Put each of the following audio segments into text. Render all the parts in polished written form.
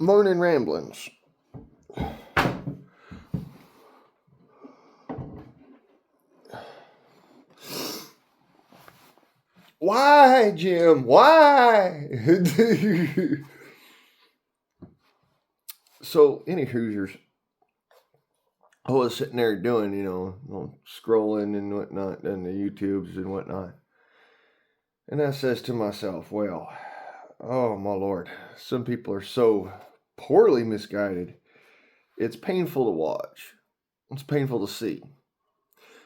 Morning Ramblins. Why, Jim? Why? So, any Hoosiers, I was sitting there doing, scrolling and whatnot, and the YouTubes and whatnot. And I says to myself, well, oh my Lord, some people are so poorly misguided. It's painful to watch. It's painful to see.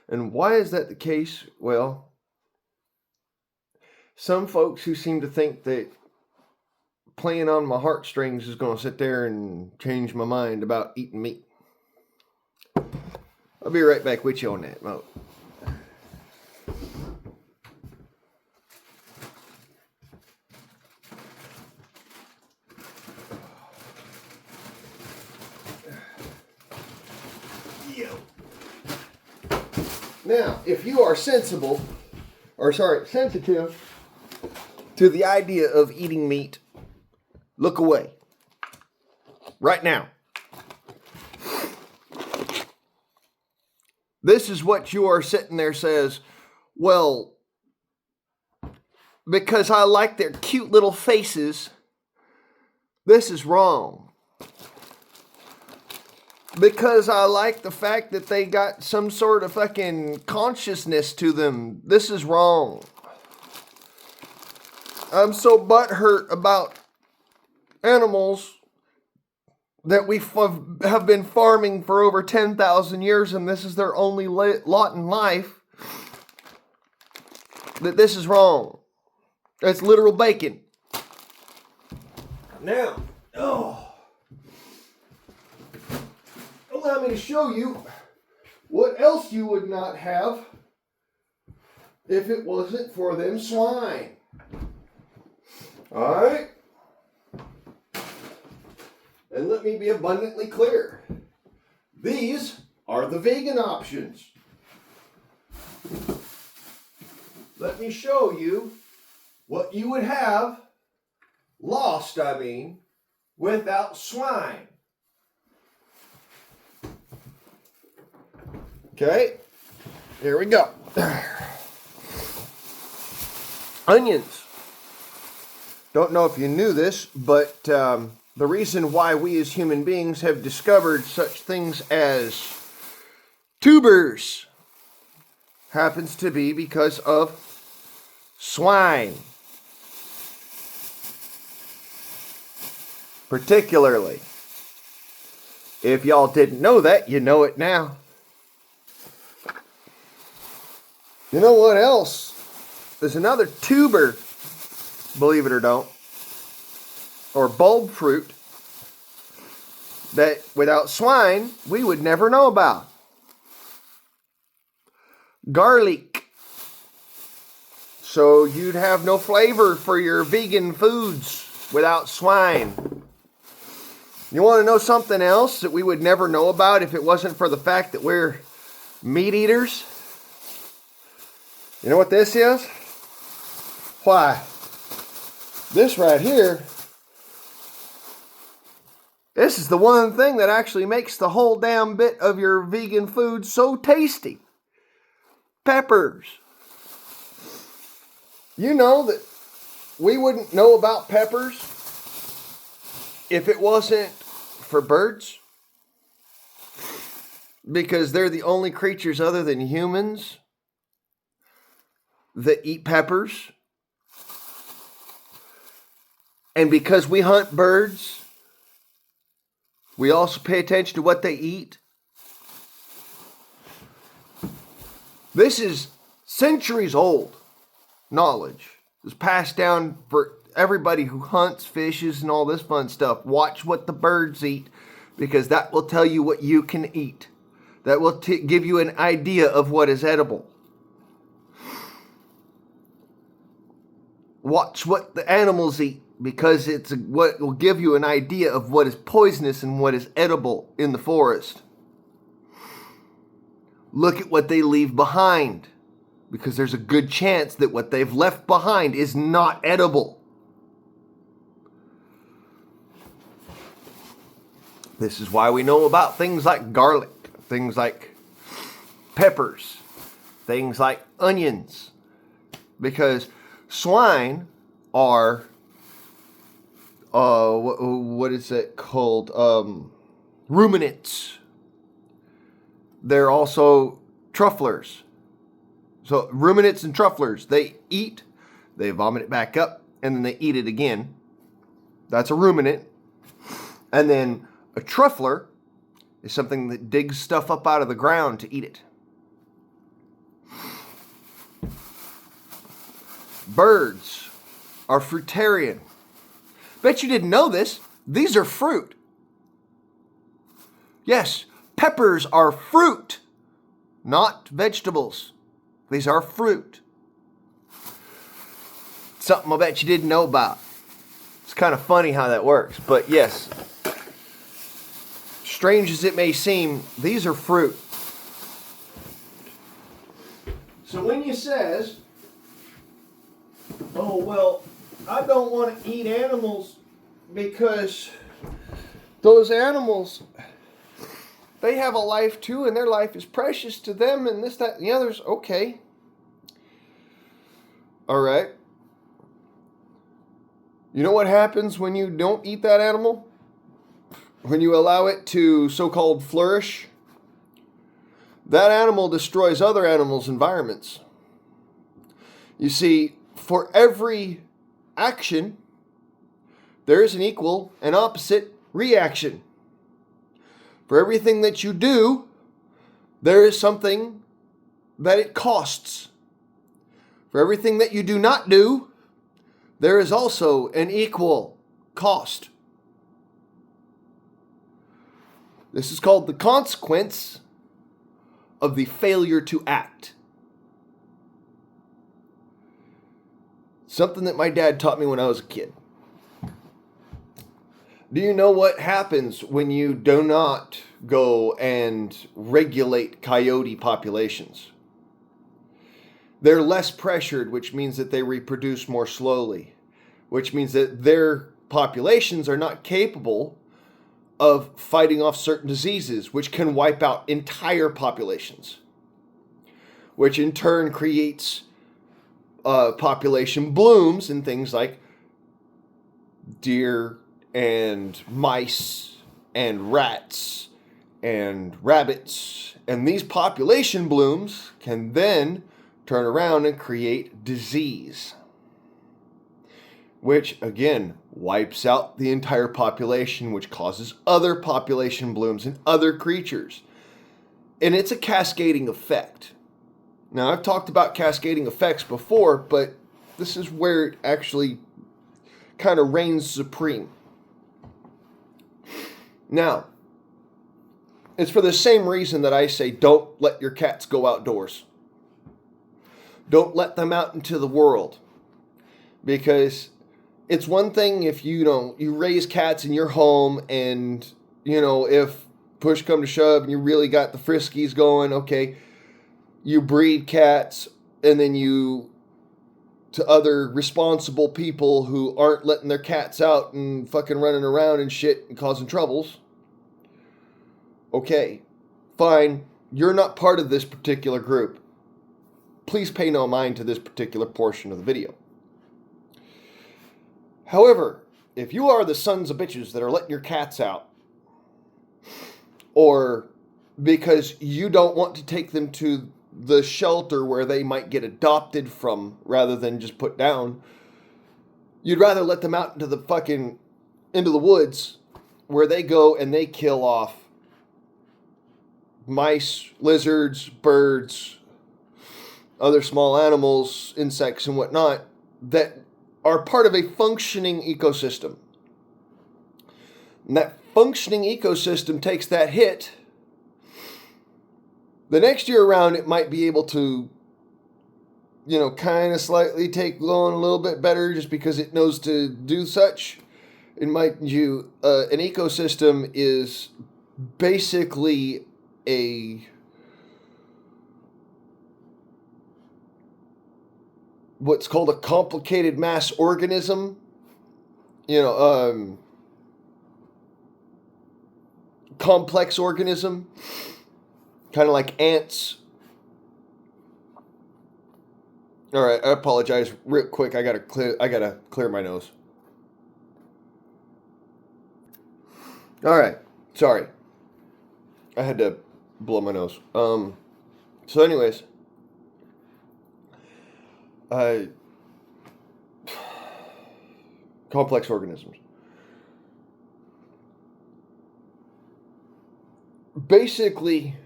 And why is that the case? Well, some folks who seem to think that playing on my heartstrings is going to sit there and change my mind about eating meat. I'll be right back with you on that, Mo. Now, if you are sensitive to the idea of eating meat, look away. Right now. This is what you are sitting there says, well, because I like their cute little faces, this is wrong. Because I like the fact that they got some sort of fucking consciousness to them, this is wrong. I'm so butthurt about animals that we have been farming for over 10,000 years, and this is their only lot in life, that this is wrong. That's literal bacon. Now, allow me to show you what else you would not have if it wasn't for them swine. Alright? And let me be abundantly clear. These are the vegan options. Let me show you what you would have without swine. Okay, here we go. Onions. Don't know if you knew this, but the reason why we as human beings have discovered such things as tubers happens to be because of swine. Particularly. If y'all didn't know that, you know it now. You know what else? There's another tuber, believe it or don't, or bulb fruit, that without swine, we would never know about. Garlic. So you'd have no flavor for your vegan foods without swine. You want to know something else that we would never know about if it wasn't for the fact that we're meat eaters? You know what this is? Why? This right here, this is the one thing that actually makes the whole damn bit of your vegan food so tasty. Peppers. You know that we wouldn't know about peppers if it wasn't for birds? Because they're the only creatures other than humans that eat peppers. And because we hunt birds, we also pay attention to what they eat. This is centuries old knowledge. It's passed down for everybody who hunts, fishes, and all this fun stuff. Watch what the birds eat, because that will tell you what you can eat. That will give you an idea of what is edible. Watch what the animals eat, because it's what will give you an idea of what is poisonous and what is edible in the forest. Look at what they leave behind, because there's a good chance that what they've left behind is not edible. This is why we know about things like garlic, things like peppers, things like onions, because swine are, what is it called? Ruminants. They're also trufflers. So ruminants and trufflers, they eat, they vomit it back up, and then they eat it again. That's a ruminant. And then a truffler is something that digs stuff up out of the ground to eat it. Birds are fruitarian. Bet you didn't know this. These are fruit. Yes, peppers are fruit, not vegetables. These are fruit. Something I bet you didn't know about. It's kind of funny how that works, but yes, strange as it may seem, these are fruit. So when you says, oh, well, I don't want to eat animals because those animals, they have a life too, and their life is precious to them, and this, that, and the others. Okay. All right. You know what happens when you don't eat that animal? When you allow it to so-called flourish? That animal destroys other animals' environments. You see, for every action, there is an equal and opposite reaction. For everything that you do, there is something that it costs. For everything that you do not do, there is also an equal cost. This is called the consequence of the failure to act. Something that my dad taught me when I was a kid. Do you know what happens when you do not go and regulate coyote populations? They're less pressured, which means that they reproduce more slowly, which means that their populations are not capable of fighting off certain diseases, which can wipe out entire populations, which in turn creates population blooms in things like deer and mice and rats and rabbits. And these population blooms can then turn around and create disease, which again wipes out the entire population, which causes other population blooms in other creatures. And it's a cascading effect. Now, I've talked about cascading effects before, but this is where it actually kind of reigns supreme. Now, it's for the same reason that I say don't let your cats go outdoors. Don't let them out into the world. Because it's one thing if you raise cats in your home and, if push come to shove and you really got the friskies going, okay, you breed cats and then to other responsible people who aren't letting their cats out and fucking running around and shit and causing troubles. Okay, fine. You're not part of this particular group. Please pay no mind to this particular portion of the video. However, if you are the sons of bitches that are letting your cats out, or because you don't want to take them to the shelter where they might get adopted from rather than just put down, you'd rather let them out into the woods where they go and they kill off mice, lizards, birds, other small animals, insects, and whatnot that are part of a functioning ecosystem. And that functioning ecosystem takes that hit. The next year around, it might be able to, kind of slightly take on a little bit better just because it knows to do such. And mind you, an ecosystem is basically what's called a complicated mass organism. complex organism, kind of like ants. All right, I apologize real quick. I gotta clear my nose. All right, sorry. I had to blow my nose. So anyways, complex organisms. Basically,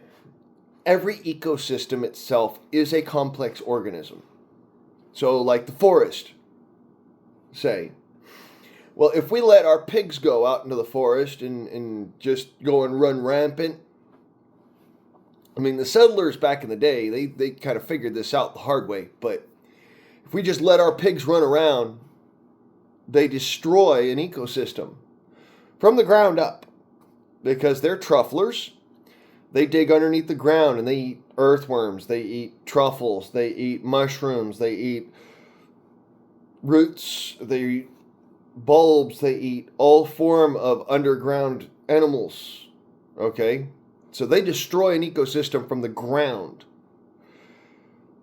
every ecosystem itself is a complex organism. So, like the forest, say. Well, if we let our pigs go out into the forest and just go and run rampant, I mean, the settlers back in the day, they kind of figured this out the hard way. But if we just let our pigs run around, they destroy an ecosystem from the ground up because they're trufflers. They dig underneath the ground and they eat earthworms, they eat truffles, they eat mushrooms, they eat roots, they eat bulbs, they eat all form of underground animals. Okay? So they destroy an ecosystem from the ground.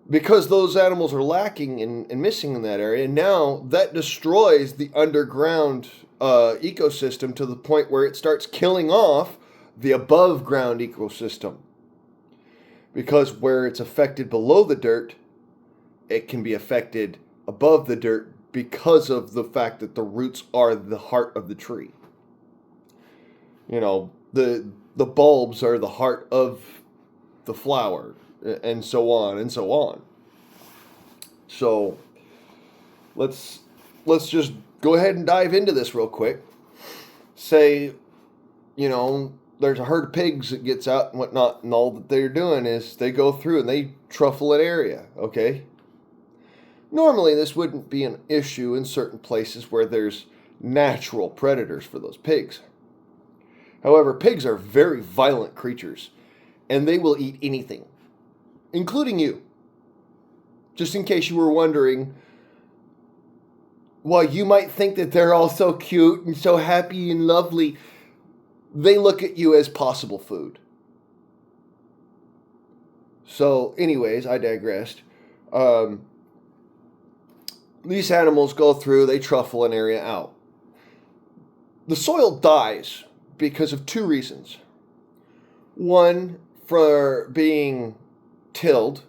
Because those animals are lacking and missing in that area, now that destroys the underground ecosystem to the point where it starts killing off the above ground ecosystem. Because where it's affected below the dirt, it can be affected above the dirt because of the fact that the roots are the heart of the tree. You know, the bulbs are the heart of the flower, and so on and so on. So let's just go ahead and dive into this real quick. Say, you know, there's a herd of pigs that gets out and whatnot, and all that they're doing is they go through and they truffle an area, okay? Normally this wouldn't be an issue in certain places where there's natural predators for those pigs. However, pigs are very violent creatures, and they will eat anything, including you. Just in case you were wondering, while you might think that they're all so cute and so happy and lovely, they look at you as possible food. So, anyways, I digressed. These animals go through, they truffle an area out. The soil dies because of two reasons. One, for being tilled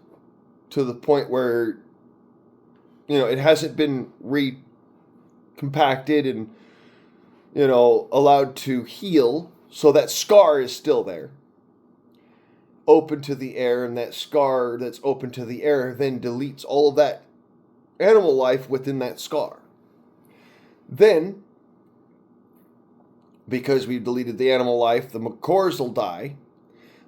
to the point where, you know, it hasn't been recompacted and, you know, allowed to heal. So that scar is still there, open to the air, and that scar that's open to the air then deletes all of that animal life within that scar. Then, because we've deleted the animal life, the macors will die.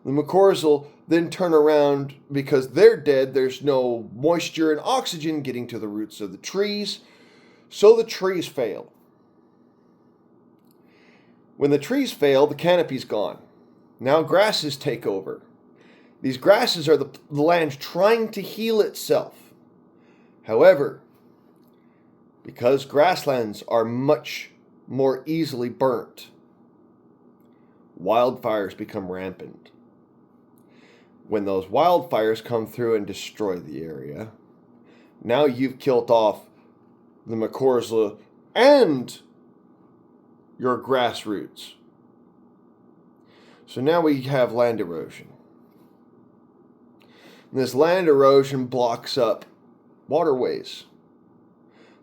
The macors will then turn around because they're dead. There's no moisture and oxygen getting to the roots of the trees, so the trees fail. When the trees fail, the canopy's gone. Now grasses take over. These grasses are the land trying to heal itself. However, because grasslands are much more easily burnt, wildfires become rampant. When those wildfires come through and destroy the area, now you've killed off the macors and your grassroots. So now we have land erosion. And this land erosion blocks up waterways.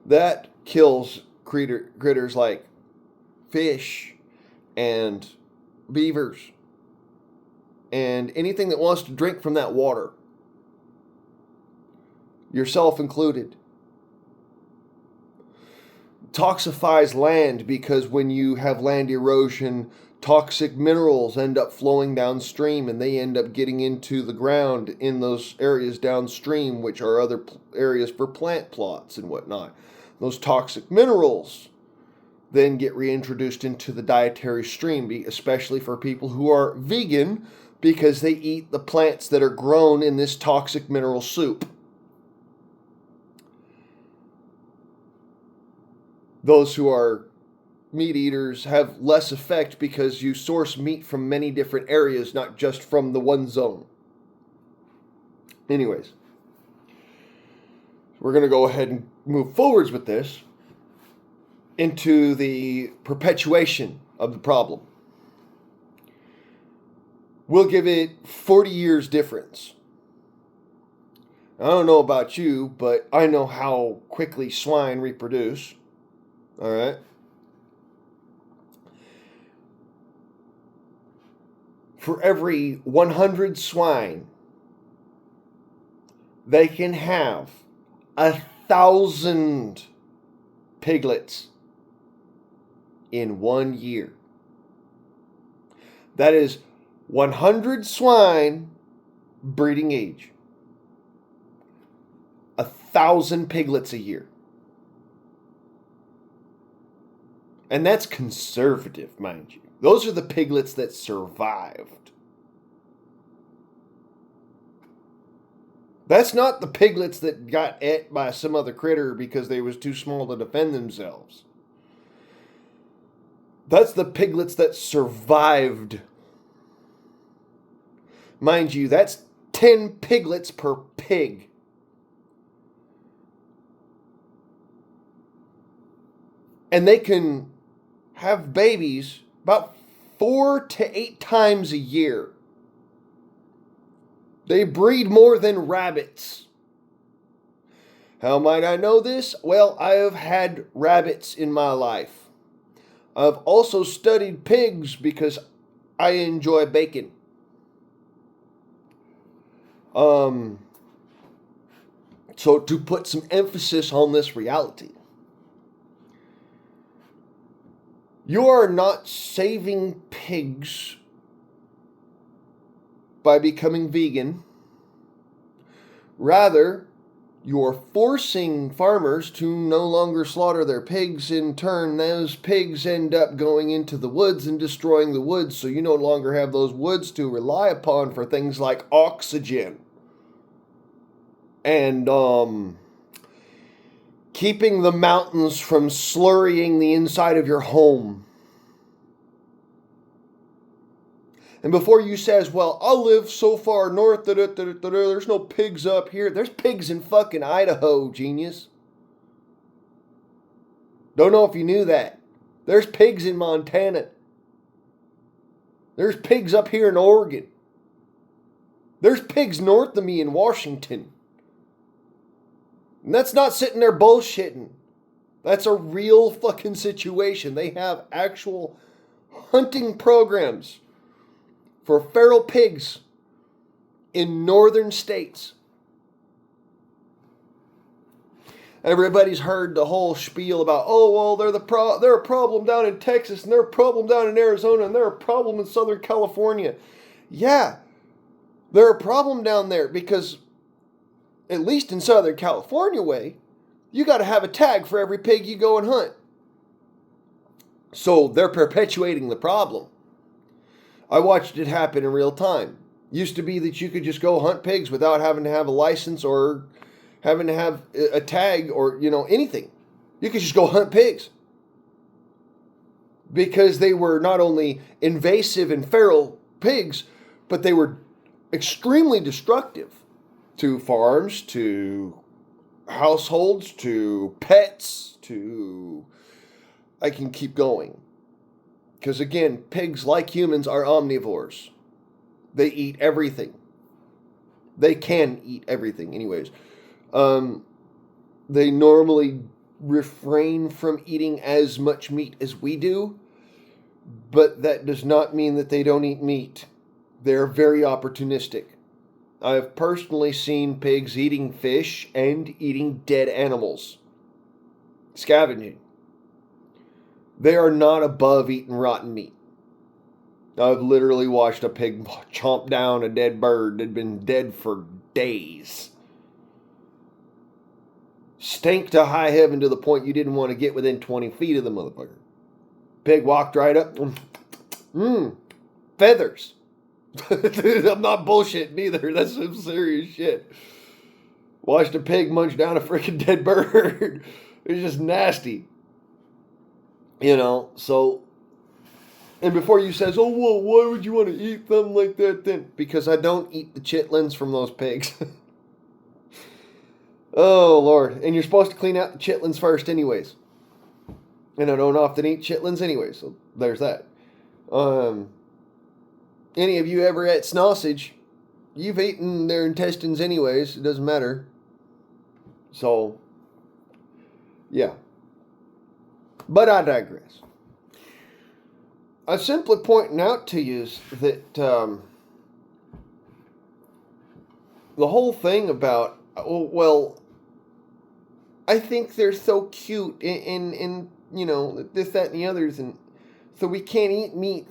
That kills critters like fish and beavers and anything that wants to drink from that water, yourself included. Toxifies land because when you have land erosion, toxic minerals end up flowing downstream and they end up getting into the ground in those areas downstream, which are other areas for plant plots and whatnot. Those toxic minerals then get reintroduced into the dietary stream, especially for people who are vegan, because they eat the plants that are grown in this toxic mineral soup. Those who are meat eaters have less effect because you source meat from many different areas, not just from the one zone. Anyways, we're going to go ahead and move forwards with this into the perpetuation of the problem. We'll give it 40 years difference. I don't know about you, but I know how quickly swine reproduce. All right? For every 100 swine, they can have 1,000 piglets in 1 year. That is 100 swine breeding age. 1,000 piglets a year. And that's conservative, mind you. Those are the piglets that survived. That's not the piglets that got ate by some other critter because they was too small to defend themselves. That's the piglets that survived. Mind you, that's 10 piglets per pig. And they can have babies about 4 to 8 times a year. They breed more than rabbits. How might I know this? Well, I have had rabbits in my life. I've also studied pigs because I enjoy bacon. So to put some emphasis on this reality, you are not saving pigs by becoming vegan. Rather, you're forcing farmers to no longer slaughter their pigs. In turn, those pigs end up going into the woods and destroying the woods, so you no longer have those woods to rely upon for things like oxygen and keeping the mountains from slurrying the inside of your home. And before you says, well, I live so far north that there's no pigs up here. There's pigs in fucking Idaho, genius. Don't know if you knew that. There's pigs in Montana. There's pigs up here in Oregon. There's pigs north of me in Washington. And that's not sitting there bullshitting. That's a real fucking situation. They have actual hunting programs for feral pigs in northern states. Everybody's heard the whole spiel about, oh, well, they're a problem down in Texas, and they're a problem down in Arizona, and they're a problem in Southern California. Yeah, they're a problem down there because, at least in Southern California way, you got to have a tag for every pig you go and hunt. So they're perpetuating the problem. I watched it happen in real time. Used to be that you could just go hunt pigs without having to have a license or having to have a tag or, anything. You could just go hunt pigs. Because they were not only invasive and feral pigs, but they were extremely destructive to farms, to households, to pets, to... I can keep going. Because again, pigs, like humans, are omnivores. They eat everything. They can eat everything, anyways. They normally refrain from eating as much meat as we do, but that does not mean that they don't eat meat. They're very opportunistic. I've personally seen pigs eating fish and eating dead animals. Scavenging. They are not above eating rotten meat. I've literally watched a pig chomp down a dead bird that had been dead for days. Stank to high heaven to the point you didn't want to get within 20 feet of the motherfucker. Pig walked right up. Feathers. I'm not bullshitting either. That's some serious shit. Watched a pig munch down a freaking dead bird. It was just nasty. So, and before you says, oh, well, why would you want to eat them like that then? Because I don't eat the chitlins from those pigs. Oh, Lord. And you're supposed to clean out the chitlins first anyways. And I don't often eat chitlins anyway, so there's that. Um, any of you ever ate sausage, you've eaten their intestines anyways. It doesn't matter. So, yeah. But I digress. I'm simply pointing out to you that the whole thing about, well, I think they're so cute in this, that, and the others, and so we can't eat meat.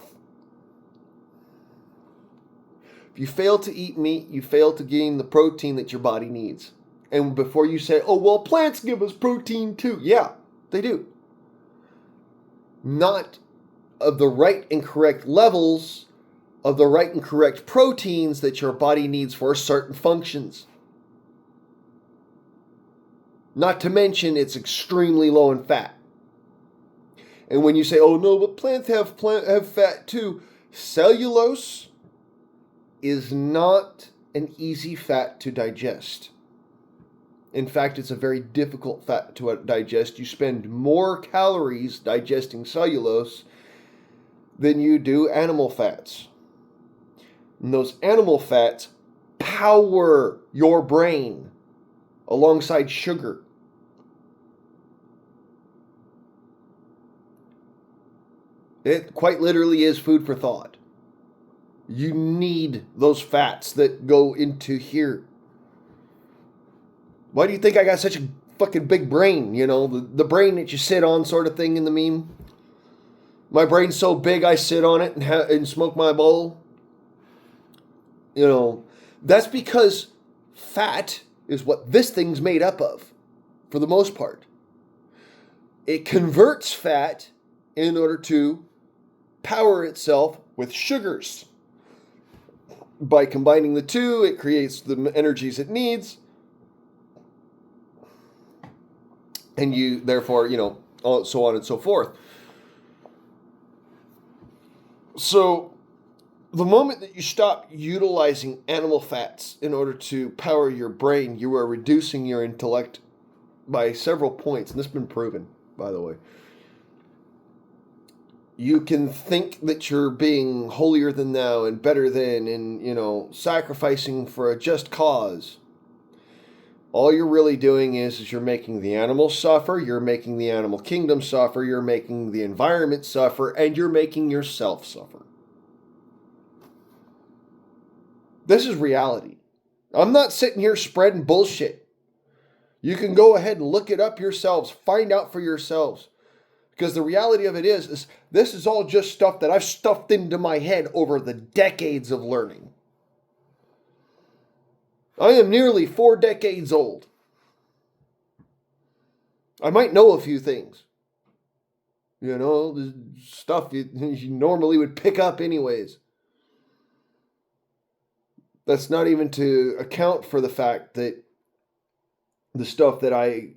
If you fail to eat meat, you fail to gain the protein that your body needs. And before you say, oh, well, plants give us protein too. Yeah, they do. Not of the right and correct levels of the right and correct proteins that your body needs for certain functions. Not to mention, it's extremely low in fat. And when you say, oh, no, but plants have fat too, cellulose is not an easy fat to digest. In fact, it's a very difficult fat to digest. You spend more calories digesting cellulose than you do animal fats. And those animal fats power your brain alongside sugar. It quite literally is food for thought. You need those fats that go into here. Why do you think I got such a fucking big brain? The brain that you sit on sort of thing in the meme. My brain's so big I sit on it and smoke my bowl. That's because fat is what this thing's made up of, for the most part. It converts fat in order to power itself with sugars. By combining the two, it creates the energies it needs. And you, therefore, so on and so forth. So, the moment that you stop utilizing animal fats in order to power your brain, you are reducing your intellect by several points. And this has been proven, by the way. You can think that you're being holier than thou and better than and, sacrificing for a just cause. All you're really doing is you're making the animals suffer, you're making the animal kingdom suffer, you're making the environment suffer, and you're making yourself suffer. This is reality. I'm not sitting here spreading bullshit. You can go ahead and look it up yourselves, find out for yourselves. Because the reality of it is this is all just stuff that I've stuffed into my head over the decades of learning. I am nearly 4 decades old. I might know a few things. The stuff you normally would pick up anyways. That's not even to account for the fact that the stuff that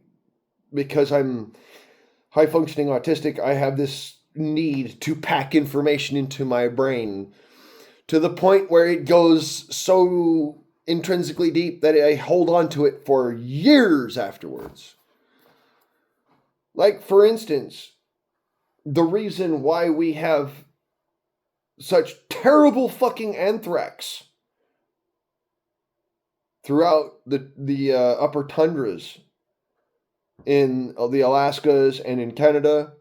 because I'm high-functioning autistic, I have this need to pack information into my brain to the point where it goes so intrinsically deep that I hold on to it for years afterwards. Like, for instance, the reason why we have such terrible fucking anthrax throughout the upper tundras in the Alaskas and in Canada.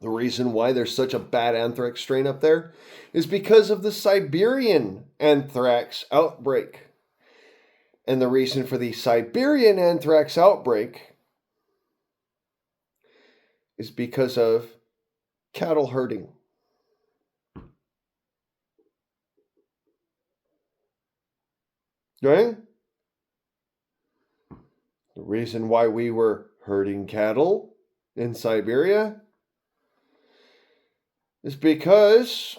The reason why there's such a bad anthrax strain up there is because of the Siberian anthrax outbreak. And the reason for the Siberian anthrax outbreak is because of cattle herding. Right? The reason why we were herding cattle in Siberia is because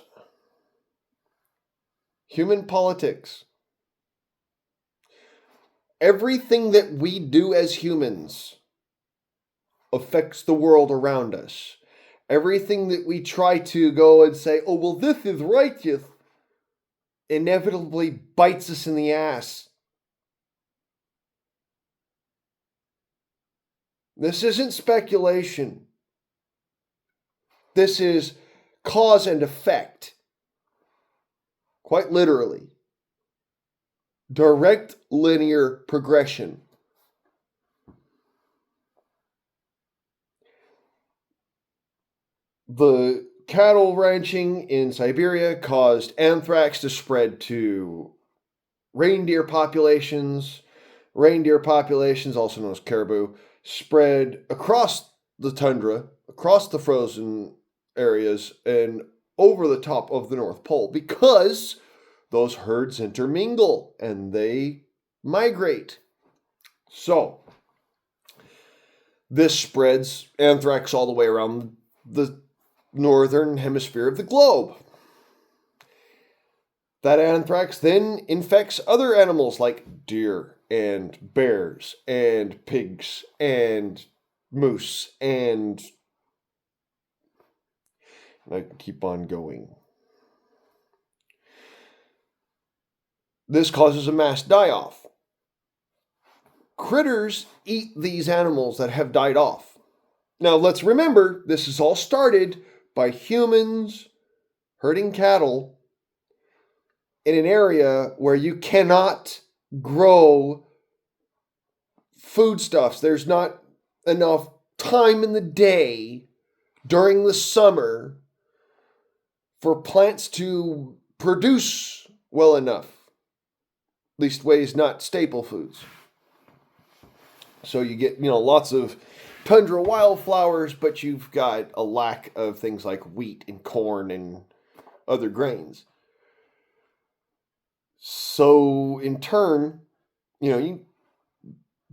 human politics. Everything that we do as humans affects the world around us. Everything that we try to go and say, oh, well, this is righteous, inevitably bites us in the ass. This isn't speculation. This is cause and effect. Quite literally. Direct linear progression. The cattle ranching in Siberia caused anthrax to spread to reindeer populations. Reindeer populations, also known as caribou, spread across the tundra, across the frozen areas, and over the top of the North Pole because those herds intermingle and they migrate. So, this spreads anthrax all the way around the northern hemisphere of the globe. That anthrax then infects other animals like deer and bears and pigs and moose, and I can keep on going. This causes a mass die-off. Critters eat these animals that have died off. Now let's remember, this is all started by humans herding cattle in an area where you cannot grow foodstuffs. There's not enough time in the day during the summer for plants to produce well enough. Leastways, not staple foods. So you get, lots of tundra wildflowers, but you've got a lack of things like wheat and corn and other grains. So in turn, you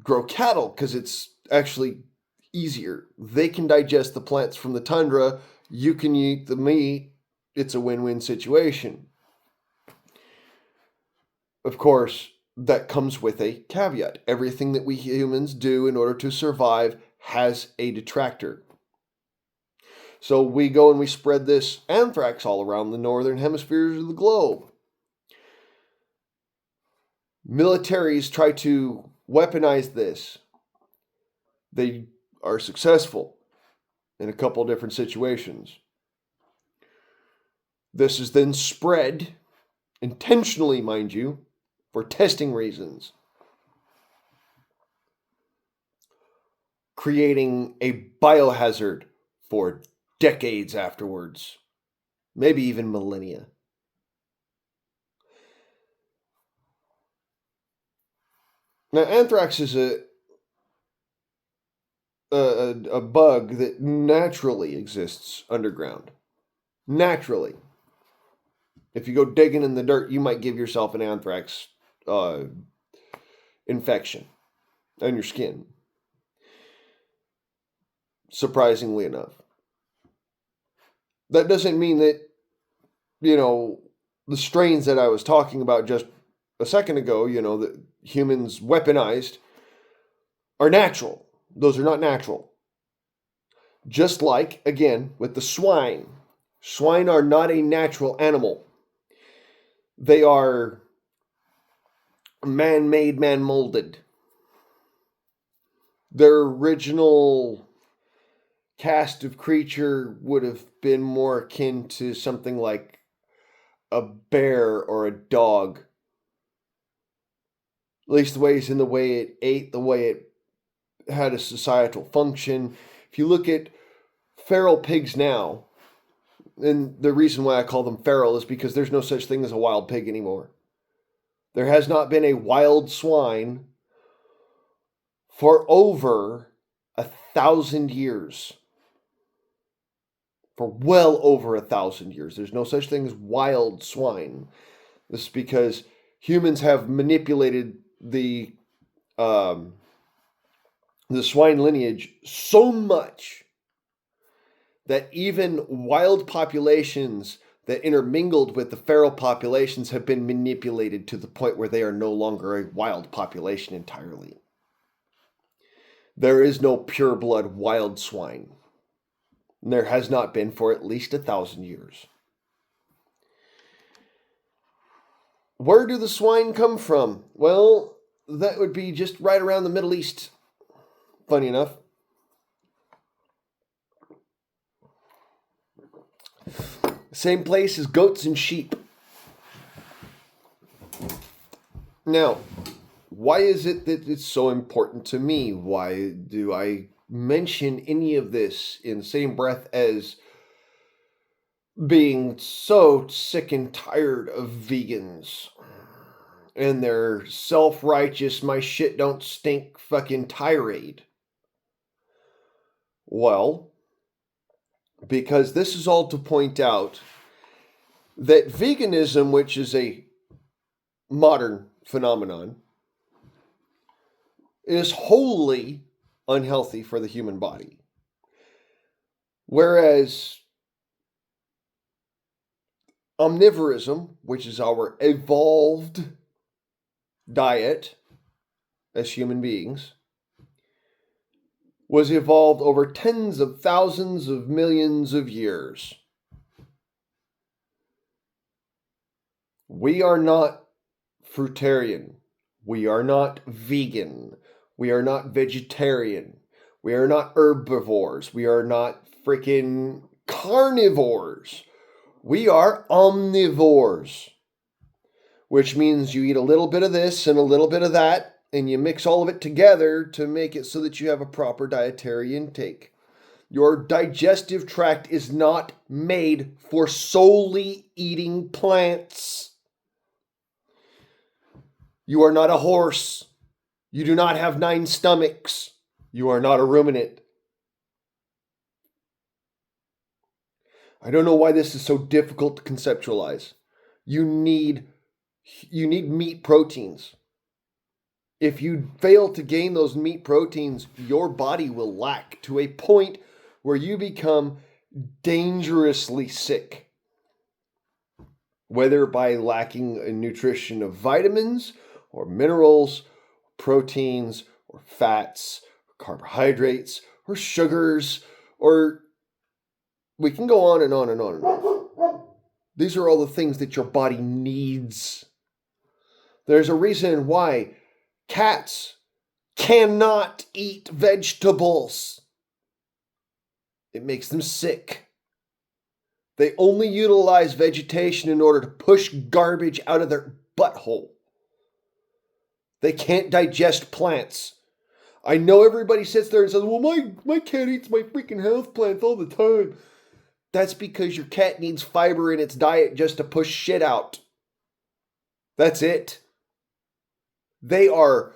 grow cattle because it's actually easier. They can digest the plants from the tundra. You can eat the meat. It's a win-win situation. Of course, that comes with a caveat. Everything that we humans do in order to survive has a detractor. So we go and we spread this anthrax all around the northern hemispheres of the globe. Militaries try to weaponize this. They are successful in a couple different situations. This is then spread, intentionally, mind you, for testing reasons, creating a biohazard for decades afterwards, maybe even millennia. Now, anthrax is a bug that naturally exists underground. Naturally. If you go digging in the dirt, you might give yourself an anthrax infection on your skin. Surprisingly enough. That doesn't mean that, the strains that I was talking about just a second ago, that humans weaponized, are natural. Those are not natural. Just like, again, with the swine. Swine are not a natural animal. They are man-made, man-molded. Their original cast of creature would have been more akin to something like a bear or a dog. At least the ways in the way it ate, the way it had a societal function. If you look at feral pigs now, and the reason why I call them feral is because there's no such thing as a wild pig anymore. There has not been a wild swine for over 1,000 years. For well over 1,000 years. There's no such thing as wild swine. This is because humans have manipulated the swine lineage so much that even wild populations that intermingled with the feral populations have been manipulated to the point where they are no longer a wild population entirely. There is no pure-blood wild swine. There has not been for at least 1,000 years. Where do the swine come from? Well, that would be just right around the Middle East. Funny enough. Same place as goats and sheep. Now, why is it that it's so important to me? Why do I mention any of this in the same breath as being so sick and tired of vegans and their self-righteous, my shit don't stink fucking tirade? Well, because this is all to point out that veganism, which is a modern phenomenon, is wholly unhealthy for the human body. Whereas omnivorism, which is our evolved diet as human beings, was evolved over tens of thousands of millions of years. We are not fruitarian. We are not vegan. We are not vegetarian. We are not herbivores. We are not freaking carnivores. We are omnivores, which means you eat a little bit of this and a little bit of that, and you mix all of it together to make it so that you have a proper dietary intake. Your digestive tract is not made for solely eating plants. You are not a horse. You do not have 9 stomachs. You are not a ruminant. I don't know why this is so difficult to conceptualize. You need meat proteins. If you fail to gain those meat proteins, your body will lack to a point where you become dangerously sick. Whether by lacking a nutrition of vitamins or minerals, proteins or fats, or carbohydrates or sugars, or we can go on and on and on and on. These are all the things that your body needs. There's a reason why cats cannot eat vegetables. It makes them sick. They only utilize vegetation in order to push garbage out of their butthole. They can't digest plants. I know everybody sits there and says, well, my cat eats my freaking house plants all the time. That's because your cat needs fiber in its diet just to push shit out. That's it. They are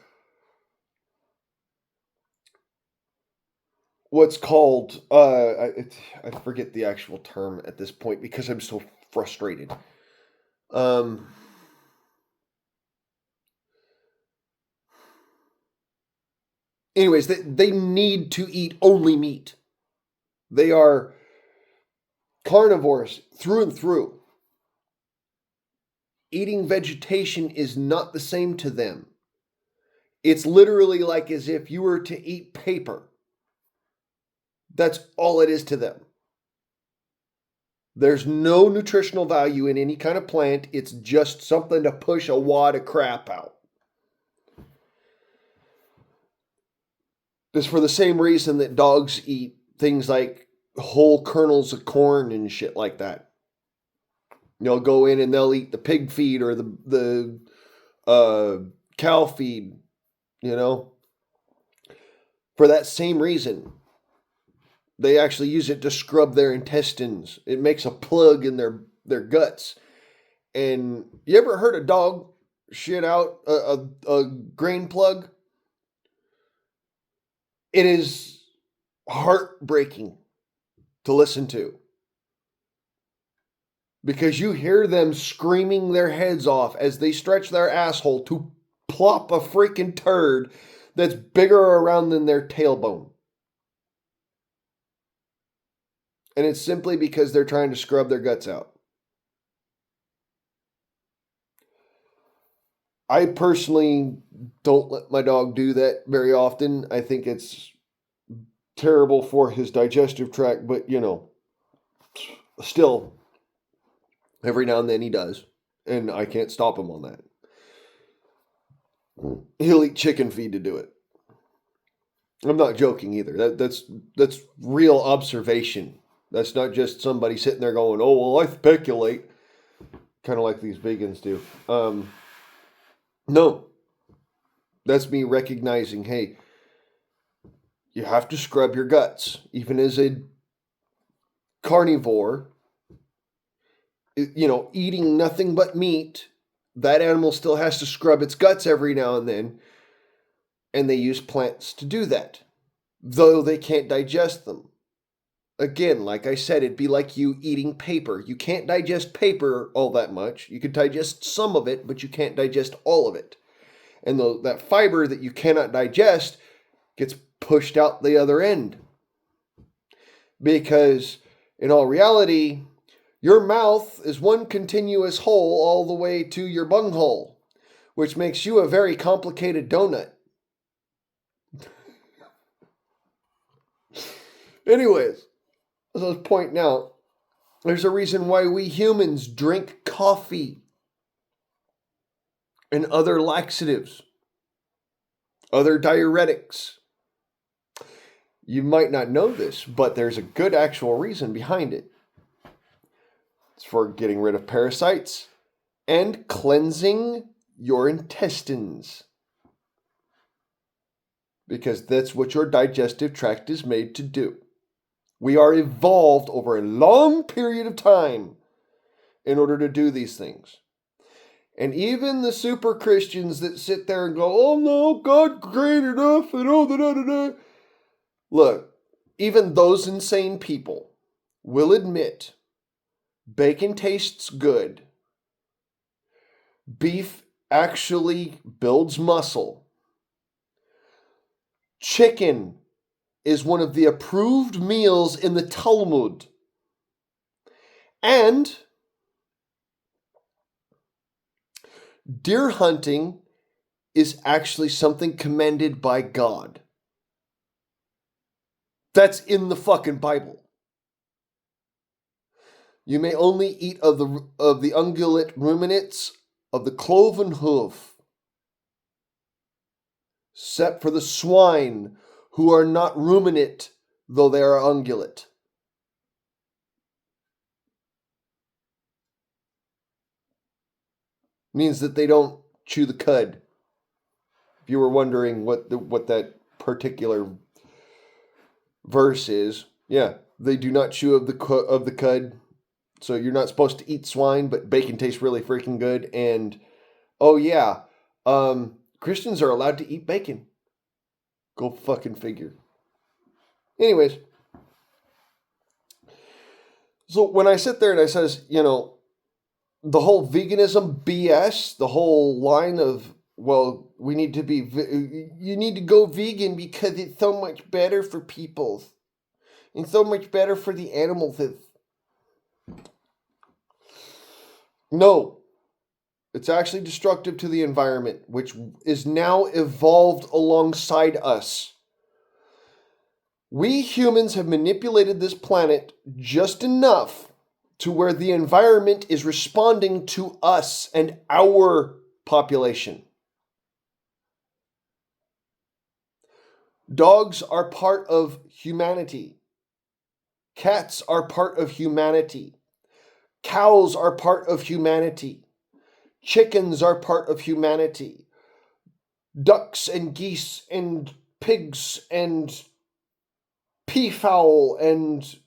what's called, I forget the actual term at this point because I'm so frustrated. Anyways, they need to eat only meat. They are carnivores through and through. Eating vegetation is not the same to them. It's literally like as if you were to eat paper. That's all it is to them. There's no nutritional value in any kind of plant. It's just something to push a wad of crap out. It's for the same reason that dogs eat things like whole kernels of corn and shit like that. They'll go in and they'll eat the pig feed or the cow feed, for that same reason. They actually use it to scrub their intestines. It makes a plug in their guts. And you ever heard a dog shit out a grain plug? It is heartbreaking to listen to. Because you hear them screaming their heads off as they stretch their asshole to plop a freaking turd that's bigger around than their tailbone. And it's simply because they're trying to scrub their guts out. I personally don't let my dog do that very often. I think it's terrible for his digestive tract, but still, every now and then he does, and I can't stop him on that. He'll eat chicken feed to do it. I'm not joking either. That's real observation. That's not just somebody sitting there going, "Oh well, I speculate," kind of like these vegans do. No, that's me recognizing, hey, you have to scrub your guts, even as a carnivore. Eating nothing but meat, that animal still has to scrub its guts every now and they use plants to do that, though they can't digest them. Again, like I said, it'd be like you eating paper. You can't digest paper all that much. You could digest some of it, but you can't digest all of it. And that fiber that you cannot digest gets pushed out the other end. Because in all reality, your mouth is one continuous hole all the way to your bunghole, which makes you a very complicated donut. Anyways, as I was pointing out, there's a reason why we humans drink coffee and other laxatives, other diuretics. You might not know this, but there's a good actual reason behind it. It's for getting rid of parasites and cleansing your intestines. Because that's what your digestive tract is made to do. We are evolved over a long period of time in order to do these things. And even the super Christians that sit there and go, "Oh no, God created us," and oh da da da da. Look, even those insane people will admit bacon tastes good. Beef actually builds muscle. Chicken is one of the approved meals in the Talmud. And deer hunting is actually something commended by God. That's in the fucking Bible. You may only eat of the ungulate ruminants of the cloven hoof, except for the swine, who are not ruminant, though they are ungulate. Means that they don't chew the cud. If you were wondering what that particular verse is, yeah, they do not chew of the cud. So you're not supposed to eat swine, but bacon tastes really freaking good. And oh yeah, Christians are allowed to eat bacon. Go fucking figure. Anyways, so when I sit there and I says, the whole veganism BS, the whole line of, well, you need to go vegan because it's so much better for people and so much better for the animals. No, it's actually destructive to the environment, which is now evolved alongside us. We humans have manipulated this planet just enough to where the environment is responding to us and our population. Dogs are part of humanity. Cats are part of humanity. Cows are part of humanity. Chickens are part of humanity. Ducks and geese and pigs and peafowl, and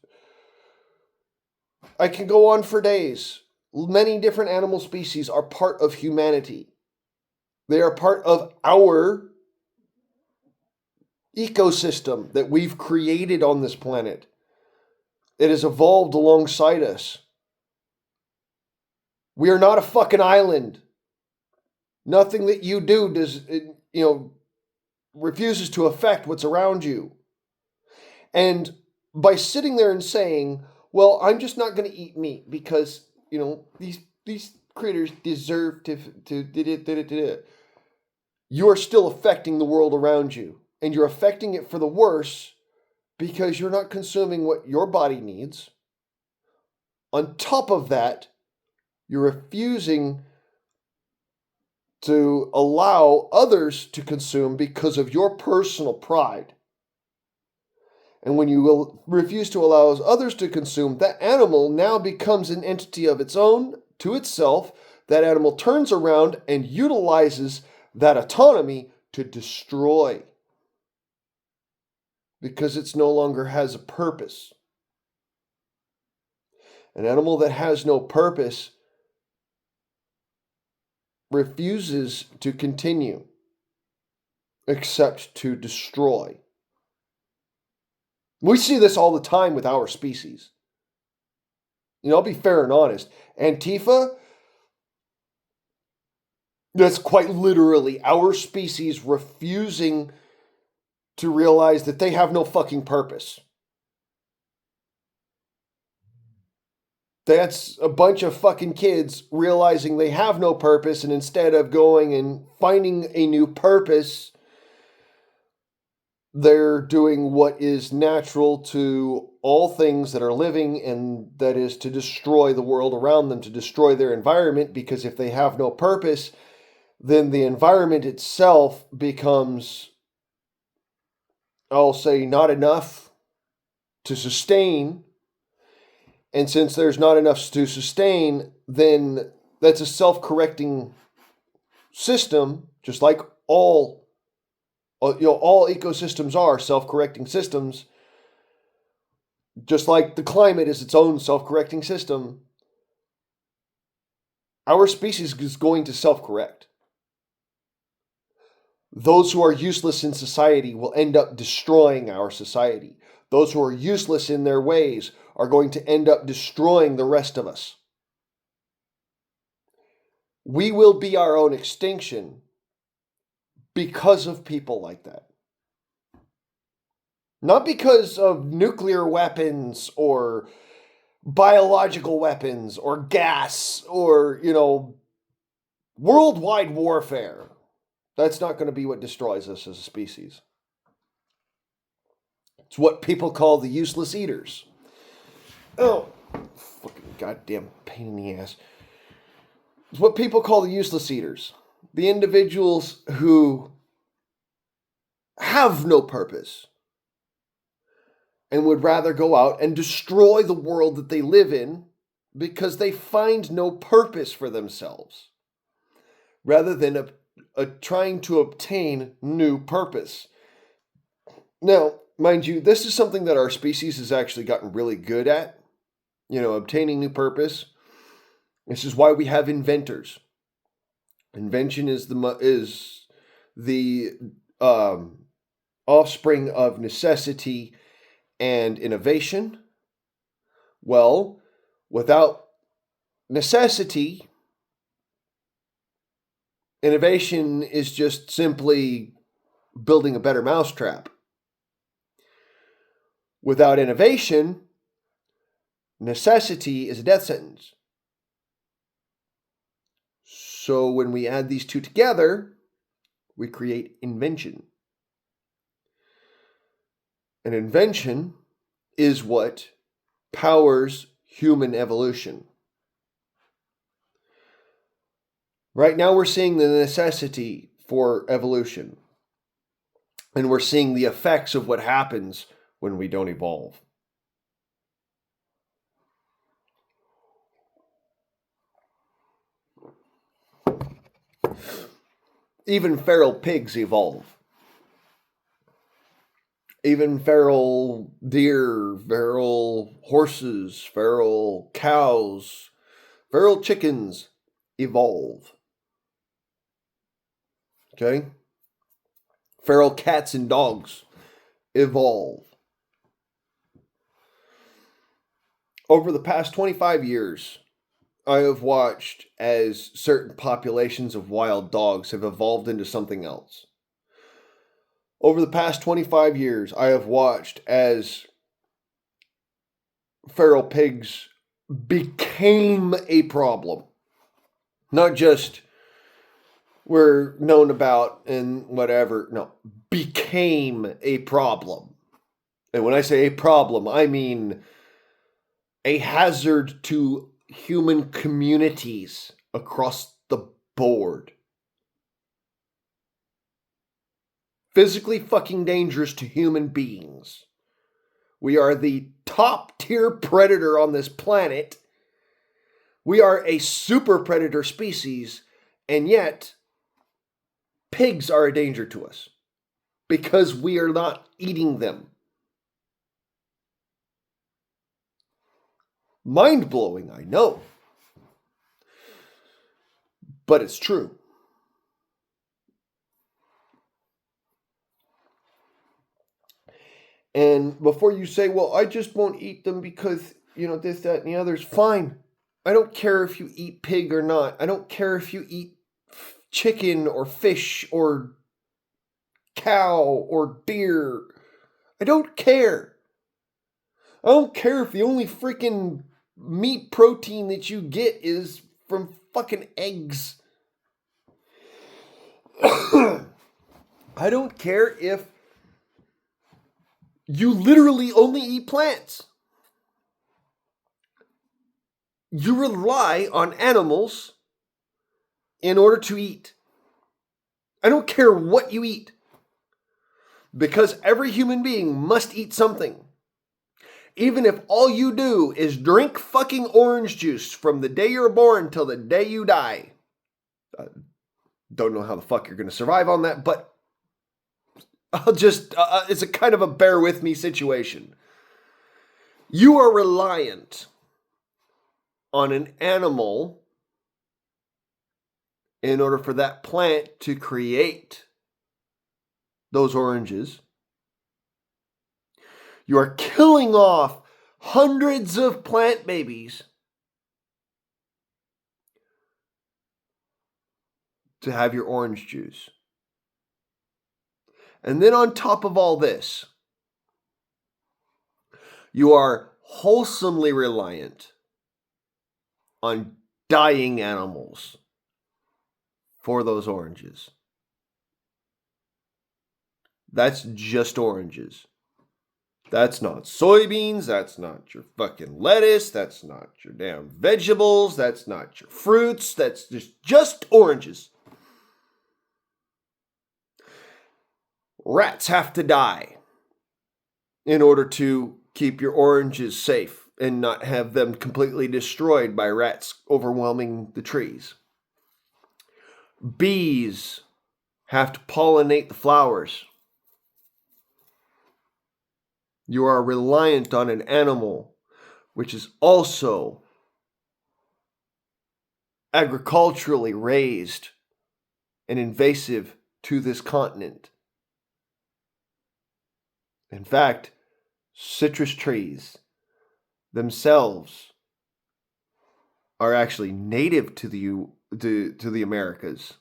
I can go on for days. Many different animal species are part of humanity. They are part of our ecosystem that we've created on this planet. It has evolved alongside us. We are not a fucking island. Nothing that you do refuses to affect what's around you. And by sitting there and saying, well, I'm just not going to eat meat because, these critters deserve to. You are still affecting the world around you. And you're affecting it for the worse because you're not consuming what your body needs. On top of that, you're refusing to allow others to consume because of your personal pride. And when you will refuse to allow others to consume, that animal now becomes an entity of its own to itself. That animal turns around and utilizes that autonomy to destroy because it no longer has a purpose. An animal that has no purpose refuses to continue except to destroy. We see this all the time with our species. I'll be fair and honest. Antifa, that's quite literally our species refusing to realize that they have no fucking purpose. That's a bunch of fucking kids realizing they have no purpose, and instead of going and finding a new purpose, they're doing what is natural to all things that are living, and that is to destroy the world around them, to destroy their environment, because if they have no purpose, then the environment itself becomes, I'll say, not enough to sustain. And since there's not enough to sustain, then that's a self-correcting system, just like all ecosystems are self-correcting systems. Just like the climate is its own self-correcting system, our species is going to self-correct. Those who are useless in society will end up destroying our society. Those who are useless in their ways are going to end up destroying the rest of us. We will be our own extinction because of people like that. Not because of nuclear weapons or biological weapons or gas or, worldwide warfare. That's not going to be what destroys us as a species. It's what people call the useless eaters. Oh, fucking goddamn pain in the ass. It's what people call the useless eaters. The individuals who have no purpose and would rather go out and destroy the world that they live in because they find no purpose for themselves, rather than trying to obtain new purpose. Now, mind you, this is something that our species has actually gotten really good at, obtaining new purpose. This is why we have inventors. Invention is the offspring of necessity and innovation. Well, without necessity, innovation is just simply building a better mousetrap. Without innovation, necessity is a death sentence. So when we add these two together, we create invention. An invention is what powers human evolution. Right now we're seeing the necessity for evolution. And we're seeing the effects of what happens when we don't evolve. Even feral pigs evolve. Even feral deer, feral horses, feral cows, feral chickens evolve. Okay? Feral cats and dogs evolve. Over the past 25 years, I have watched as certain populations of wild dogs have evolved into something else. Over the past 25 years, I have watched as feral pigs became a problem. Not just were known about and whatever. No, became a problem. And when I say a problem, I mean a hazard to human communities across the board. Physically fucking dangerous to human beings. We are the top tier predator on this planet. We are a super predator species, and yet pigs are a danger to us because we are not eating them. Mind-blowing, I know. But it's true. And before you say, well, I just won't eat them because, this, that, and the others, fine. I don't care if you eat pig or not. I don't care if you eat chicken or fish or cow or deer. I don't care. I don't care if the only freaking meat protein that you get is from fucking eggs. I don't care if you literally only eat plants. You rely on animals in order to eat. I don't care what you eat. Because every human being must eat something. Even if all you do is drink fucking orange juice from the day you're born till the day you die. Don't know how the fuck you're going to survive on that, but I'll just, it's a kind of a bear with me situation. You are reliant on an animal in order for that plant to create those oranges. You are killing off hundreds of plant babies to have your orange juice. And then on top of all this, you are wholesomely reliant on dying animals for those oranges. That's just oranges. That's not soybeans. That's not your fucking lettuce. That's not your damn vegetables. That's not your fruits. That's just oranges. Rats have to die in order to keep your oranges safe and not have them completely destroyed by rats overwhelming the trees. Bees have to pollinate the flowers. You are reliant on an animal which is also agriculturally raised and invasive to this continent. In fact, citrus trees themselves are actually native to the Americas.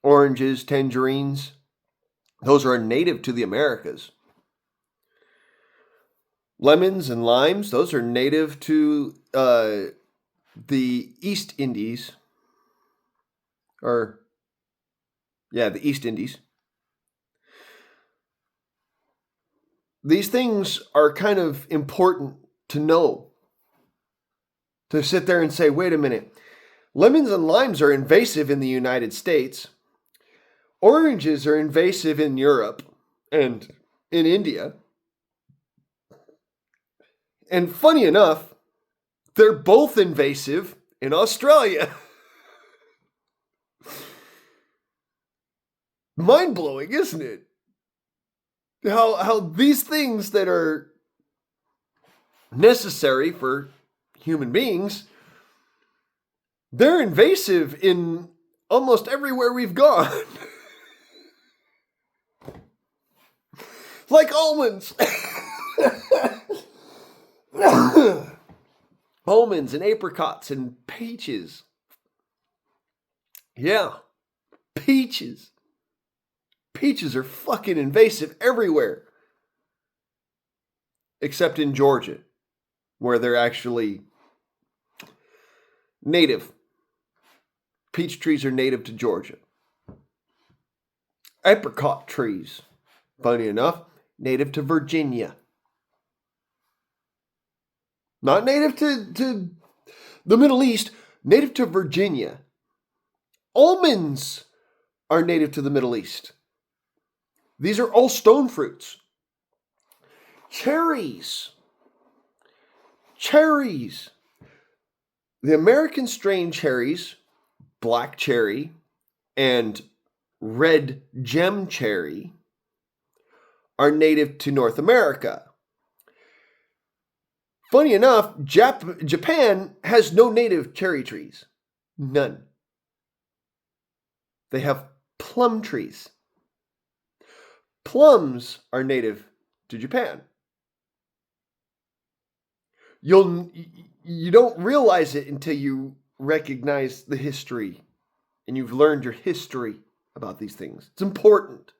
Oranges, tangerines, those are native to the Americas. Lemons and limes, those are native to the East Indies. The East Indies. These things are kind of important to know. To sit there and say, wait a minute, lemons and limes are invasive in the United States. Oranges are invasive in Europe and in India. And funny enough, they're both invasive in Australia. Mind-blowing, isn't it? How these things that are necessary for human beings, they're invasive in almost everywhere we've gone. Like almonds. Almonds and apricots and peaches. Yeah, peaches. Peaches are fucking invasive everywhere. Except in Georgia, where they're actually native. Peach trees are native to Georgia. Apricot trees, funny enough, native to Virginia. Not native to the Middle East, native to Virginia. Almonds are native to the Middle East. These are all stone fruits. Cherries. The American strain cherries, black cherry, and red gem cherry, are native to North America. Funny enough, Japan has no native cherry trees. None. They have plum trees. Plums are native to Japan. You don't realize it until you recognize the history and you've learned your history about these things. It's important.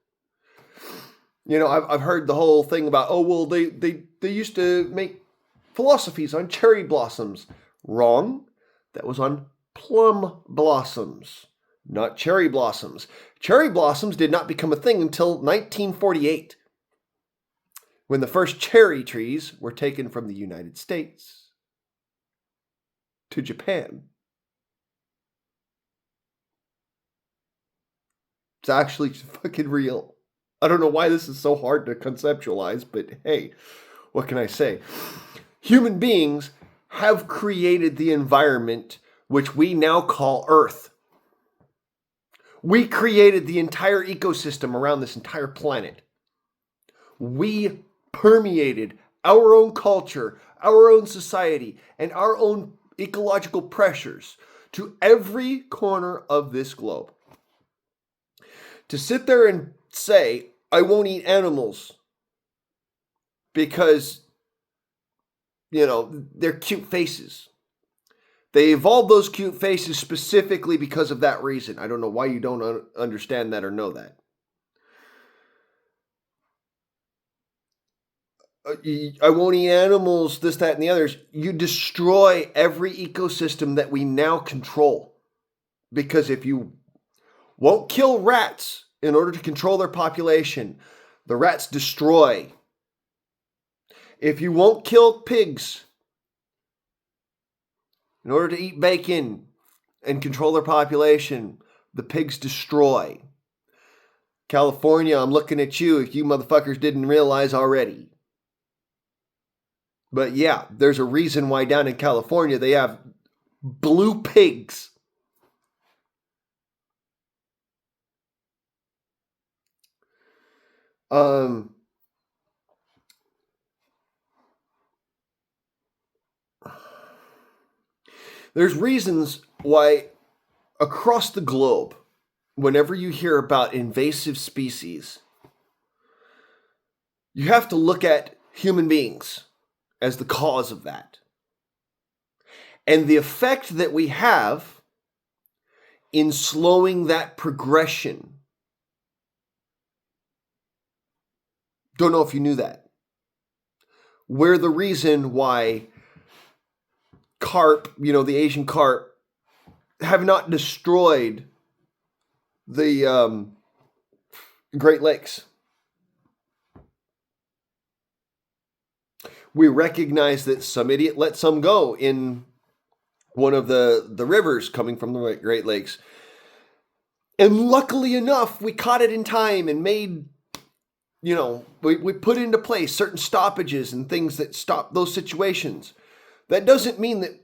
You know, I've heard the whole thing about, oh, well, they used to make philosophies on cherry blossoms. Wrong. That was on plum blossoms, not cherry blossoms. Cherry blossoms did not become a thing until 1948, when the first cherry trees were taken from the United States to Japan. It's actually fucking real. I don't know why this is so hard to conceptualize, but hey, what can I say? Human beings have created the environment which we now call Earth. We created the entire ecosystem around this entire planet. We permeated our own culture, our own society, and our own ecological pressures to every corner of this globe. To sit there and say, I won't eat animals because, you know, they're cute faces. They evolved those cute faces specifically because of that reason. I don't know why you don't understand that or know that. I won't eat animals, this, that, and the others. You destroy every ecosystem that we now control. Because if you won't kill rats in order to control their population, the rats destroy. If you won't kill pigs in order to eat bacon and control their population, the pigs destroy. California, I'm looking at you if you motherfuckers didn't realize already. But yeah, there's a reason why down in California they have blue pigs. There's reasons why across the globe, whenever you hear about invasive species, you have to look at human beings as the cause of that. And the effect that we have in slowing that progression. Don't know if you knew that. We're the reason why carp, you know, the Asian carp, have not destroyed the Great Lakes. We recognize that some idiot let some go in one of the rivers coming from the Great Lakes. And luckily enough, we caught it in time and made, you know, we put into place certain stoppages and things that stop those situations. That doesn't mean that,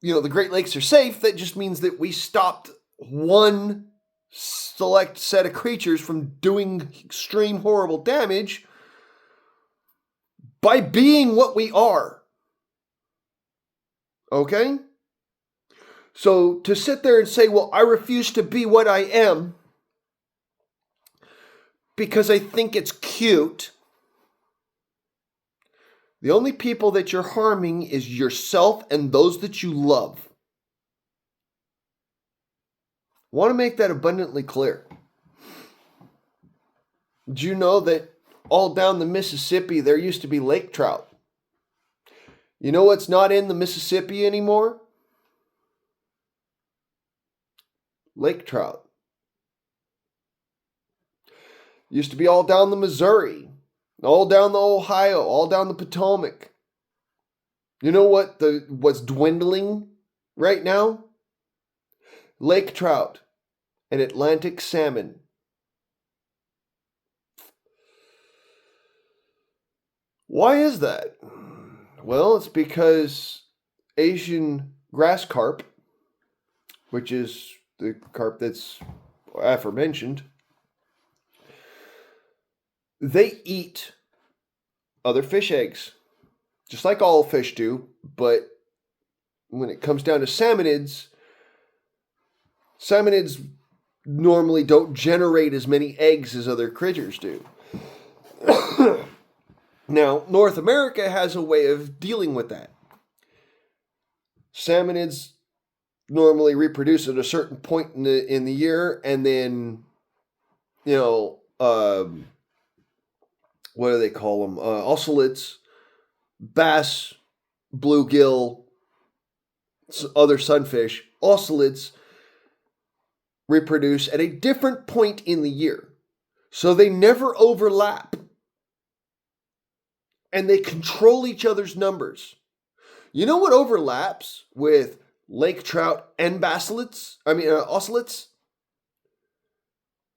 you know, the Great Lakes are safe. That just means that we stopped one select set of creatures from doing extreme horrible damage by being what we are. Okay? So to sit there and say, well, I refuse to be what I am because I think it's cute. The only people that you're harming is yourself and those that you love. I want to make that abundantly clear. Do you know that all down the Mississippi, there used to be lake trout? You know what's not in the Mississippi anymore? lake trout. Used to be all down the Missouri, all down the Ohio, all down the Potomac. You know what's dwindling right now? Lake trout and Atlantic salmon. Why is that? Well, it's because Asian grass carp, which is the carp that's aforementioned, they eat other fish eggs, just like all fish do, but when it comes down to salmonids normally don't generate as many eggs as other critters do. Now, North America has a way of dealing with that. Salmonids normally reproduce at a certain point in the year, and then, what do they call them? Ocelots, bass, bluegill, other sunfish, ocelots reproduce at a different point in the year. So they never overlap. And they control each other's numbers. You know what overlaps with lake trout and ocelots?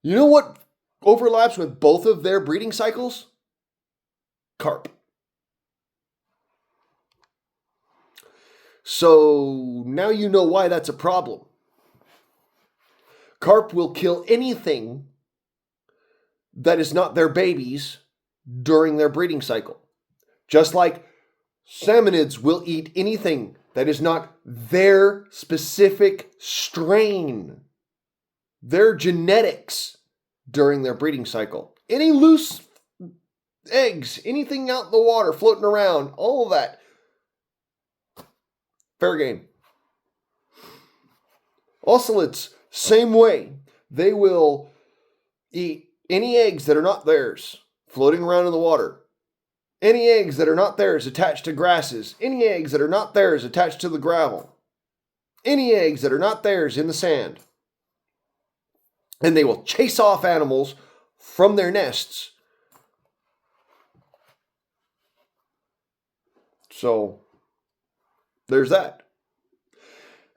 You know what overlaps with both of their breeding cycles? Carp. So now you know why that's a problem. Carp will kill anything that is not their babies during their breeding cycle. Just like salmonids will eat anything that is not their specific strain, their genetics during their breeding cycle. Any loose eggs, anything out in the water floating around, all of that, fair game. Ocelots, same way. They will eat any eggs that are not theirs floating around in the water. Any eggs that are not theirs attached to grasses. Any eggs that are not theirs attached to the gravel. Any eggs that are not theirs in the sand. And they will chase off animals from their nests. So, there's that.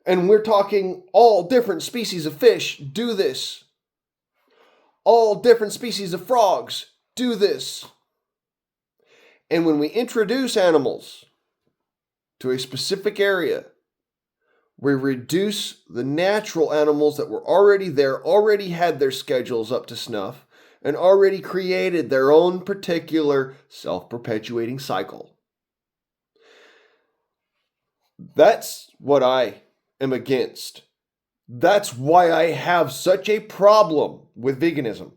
And we're talking all different species of fish do this. All different species of frogs do this. And when we introduce animals to a specific area, we reduce the natural animals that were already there, already had their schedules up to snuff, and already created their own particular self-perpetuating cycle. That's what I am against. That's why I have such a problem with veganism.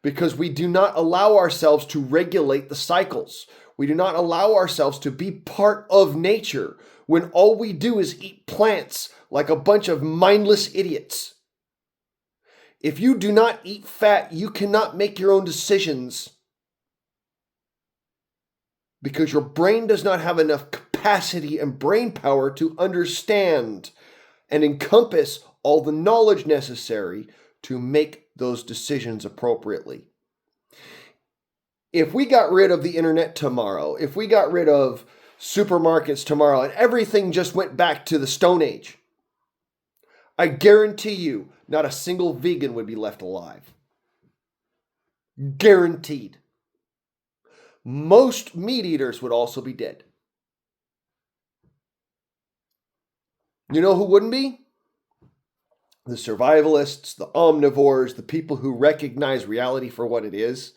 Because we do not allow ourselves to regulate the cycles. We do not allow ourselves to be part of nature when all we do is eat plants like a bunch of mindless idiots. If you do not eat fat, you cannot make your own decisions. Because your brain does not have enough capacity and brain power to understand and encompass all the knowledge necessary to make those decisions appropriately. If we got rid of the internet tomorrow, if we got rid of supermarkets tomorrow and everything just went back to the Stone Age, I guarantee you not a single vegan would be left alive. Guaranteed. Most meat eaters would also be dead. You know who wouldn't be? The survivalists, the omnivores, the people who recognize reality for what it is.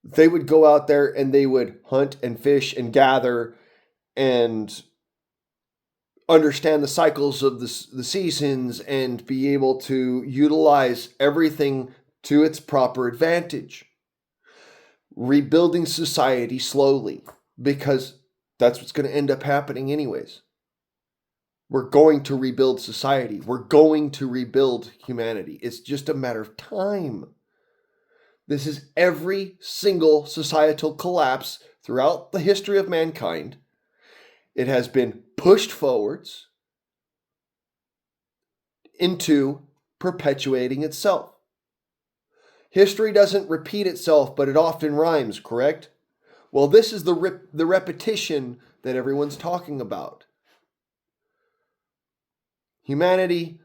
They would go out there and they would hunt and fish and gather and understand the cycles of the seasons and be able to utilize everything to its proper advantage. Rebuilding society slowly, because that's what's going to end up happening anyways. We're going to rebuild society. We're going to rebuild humanity. It's just a matter of time. This is every single societal collapse throughout the history of mankind. It has been pushed forwards. into perpetuating itself. History doesn't repeat itself, but it often rhymes, correct? Well, this is the repetition that everyone's talking about. Humanity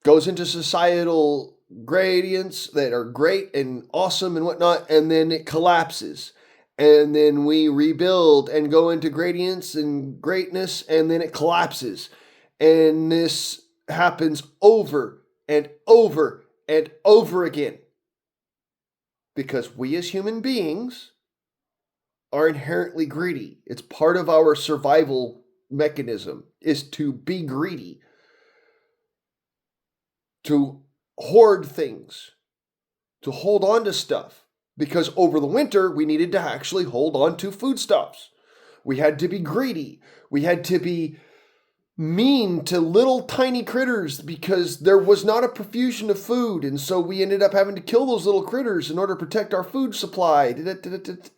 goes into societal gradients that are great and awesome and whatnot, and then it collapses. And then we rebuild and go into gradients and greatness, and then it collapses. And this happens over and over and over again. Because we as human beings are inherently greedy. It's part of our survival mechanism, is to be greedy, to hoard things, to hold on to stuff. Because over the winter, we needed to actually hold on to foodstuffs. We had to be greedy. We had to be mean to little tiny critters because there was not a profusion of food. And so we ended up having to kill those little critters in order to protect our food supply. This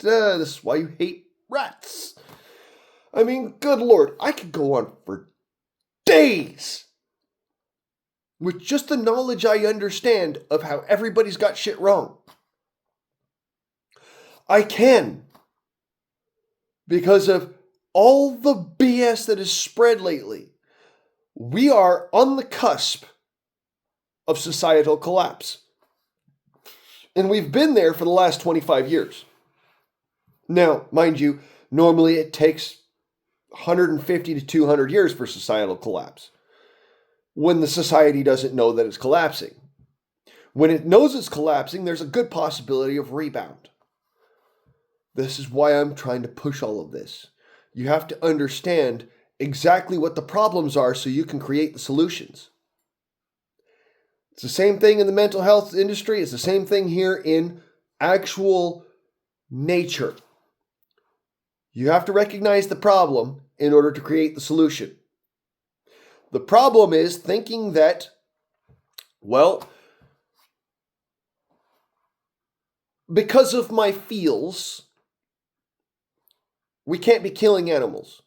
is why you hate rats. I mean, good Lord, I could go on for days with just the knowledge I understand of how everybody's got shit wrong. I can. Because of all the BS that is spread lately. We are on the cusp of societal collapse. And we've been there for the last 25 years. Now, mind you, normally it takes 150 to 200 years for societal collapse. When the society doesn't know that it's collapsing. When it knows it's collapsing, there's a good possibility of rebound. This is why I'm trying to push all of this. You have to understand exactly what the problems are so you can create the solutions. It's the same thing in the mental health industry. It's the same thing here in actual nature. You have to recognize the problem in order to create the solution. The problem is thinking that, well, because of my feels, we can't be killing animals.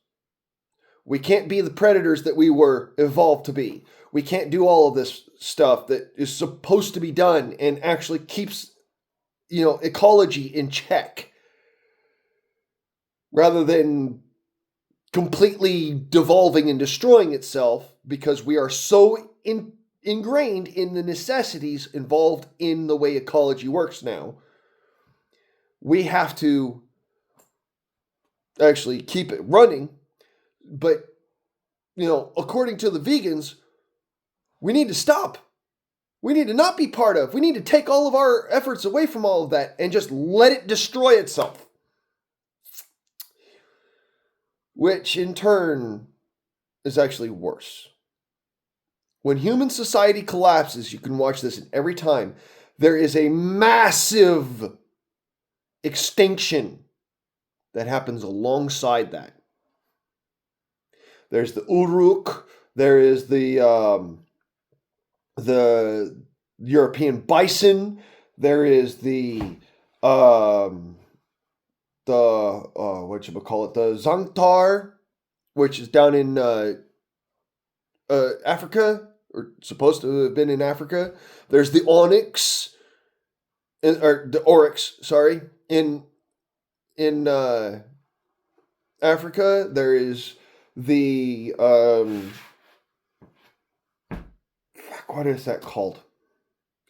We can't be the predators that we were evolved to be. We can't do all of this stuff that is supposed to be done and actually keeps, ecology in check. Rather than completely devolving and destroying itself because we are so ingrained in the necessities involved in the way ecology works now. We have to actually keep it running, but according to the vegans, we need to stop. We need to not be part of. We need to take all of our efforts away from all of that and just let it destroy itself. Which in turn is actually worse. When human society collapses, you can watch this every time, there is a massive extinction that happens alongside that. There's the Uruk, there is the European bison, there is the the Zangtar, which is down in Africa, or supposed to have been in Africa. There's the onyx, or the oryx, sorry, in Africa. There is the what is that called?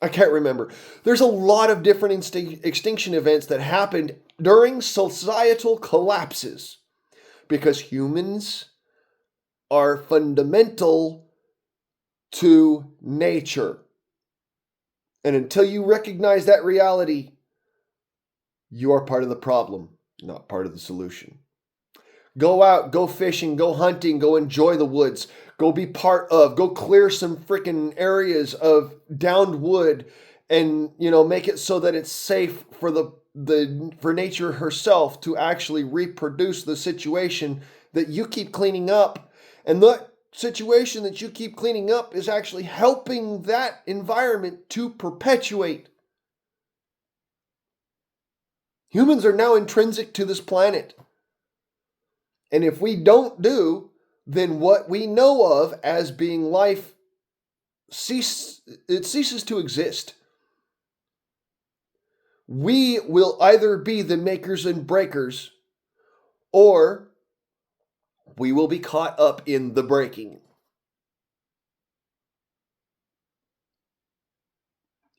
I can't remember. There's a lot of different extinction events that happened during societal collapses because humans are fundamental to nature. And until you recognize that reality, you are part of the problem, not part of the solution. Go out, go fishing, go hunting, go enjoy the woods, go be part of, go clear some freaking areas of downed wood and, make it so that it's safe for for nature herself to actually reproduce the situation that you keep cleaning up. And that situation that you keep cleaning up is actually helping that environment to perpetuate. Humans are now intrinsic to this planet. And if we don't do, then what we know of as being life ceases to exist. We will either be the makers and breakers, or we will be caught up in the breaking.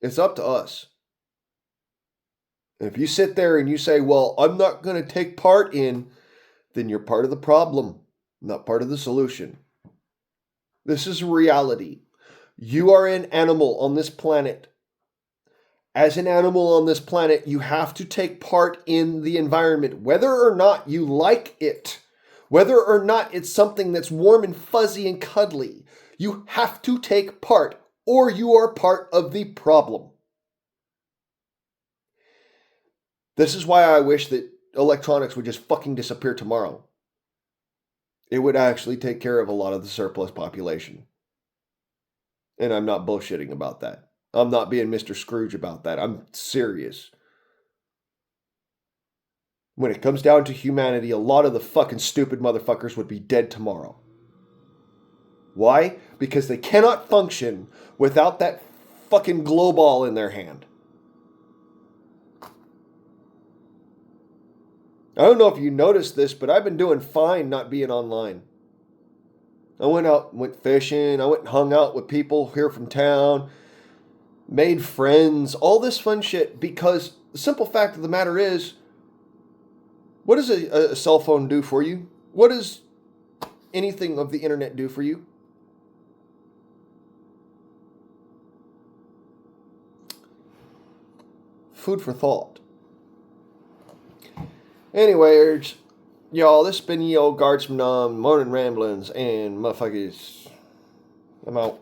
It's up to us. If you sit there and you say, well, I'm not going to take part in, then you're part of the problem, not part of the solution. This is reality. You are an animal on this planet. As an animal on this planet, you have to take part in the environment, whether or not you like it, whether or not it's something that's warm and fuzzy and cuddly. You have to take part, or you are part of the problem. This is why I wish that electronics would just fucking disappear tomorrow. It would actually take care of a lot of the surplus population. And I'm not bullshitting about that. I'm not being Mr. Scrooge about that. I'm serious. When it comes down to humanity, a lot of the fucking stupid motherfuckers would be dead tomorrow. Why? Because they cannot function without that fucking glow ball in their hand. I don't know if you noticed this, but I've been doing fine not being online. I went fishing, I went and hung out with people here from town, made friends, all this fun shit, because the simple fact of the matter is, what does a cell phone do for you? What does anything of the internet do for you? Food for thought. Anyways, y'all, this has been ye old guardsman on Morning Ramblins, and motherfuckers, I'm out.